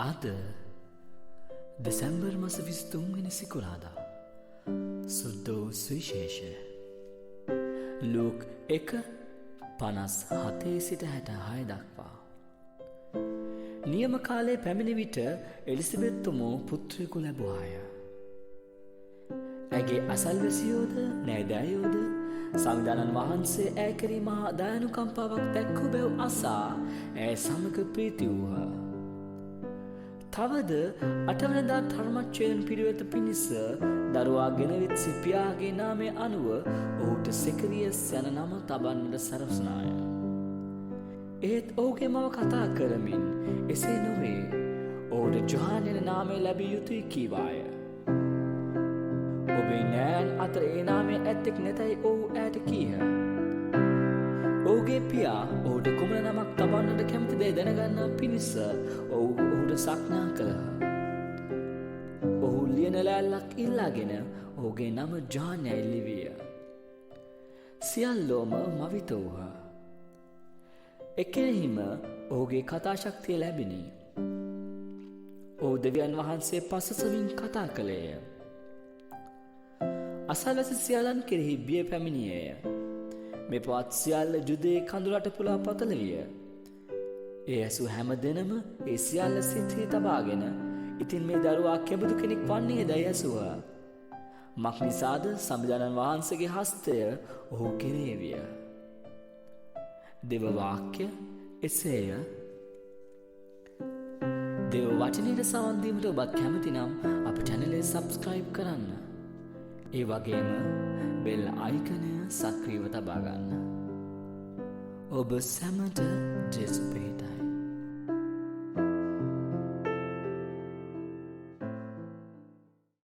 අද දෙසැම්බර් මස 23 වෙනි සිකුරාදා සුද්ධෝ සුවිශේෂය ලූක් 1:57 සිට 66 දක්වා. නියම කාලයේ පැමිණි විට එලිසබෙත් තුමෝ පුත්‍රයෙකු ලැබුවාය. ඇගේ අසල්වැසියෝද නෑදෑයෝද සංවිධානන් වහන්සේ ඈ කෙරී මහා දයානුකම්පාවක් දැක්වූ බැව් අසා ඇය සමග ප්‍රීති වූහ. තවද අටවනදා ධර්මච්ඡේදන පිළිවෙත පිණිස දරුවා ගෙනවිත් සිපියාගේ නාමය අනුව ඔහුට සෙකරියස් යන නම තබන්නට සරසනාය. ඒත් ඔහුගේ මව කතා කරමින් එසේ නොවේ ඔහුට ජොහාන් යන නාමය ලැබිය යුතුයි කීවාය. ඔබේ නෑන් අතර ඒ නාමය ඇත්තෙක් නැතැයි ඔහු ඈට කීහ. ඔහුගේ පියා ඔහුට කුමන නමක් තබන්නට කැමතිදැයි දැනගන්නා පිණිස ඔහුට සක්නා කළහ. ඔහු ලියන ලෑල්ලක් ඉල්ලාගෙන ඔහුගේ නම ජොහාන් යැයි ලිවිය. සියල්ලෝම මවිත වූහ. එකෙහිම ඔහුගේ කතා ශක්තිය ලැබිණි. ඔහු දෙවියන් වහන්සේ පසසමින් කතා කළේය. අසල්වැසි සියල්ලන් කෙරෙහි බිය පැමිණියේය. මේ පවත් සියල්ල ජුදේ කඳුරට පුලා පතල විය. ඒ ඇසු හැම දෙනම ඒ සියල්ල සිතෙහි තබාගෙන ඉතින් මේ දරුවා කෙබඳු කෙනෙක් වන්නේ දැයි ඇසුහ. මක් නිසාද සංවිධානන් වහන්සේගේ හස්තය ඔහු කෙරේ විය. දෙව වාක්‍ය එසේය. දෙව වචනයට සවන් දීමට ඔබත් කැමති නම් අපේ channel එක subscribe කරන්න. ඒ වගේම බෙල් අයිකනය සක්‍රියව තබා ගන්න. ඔබ සැමට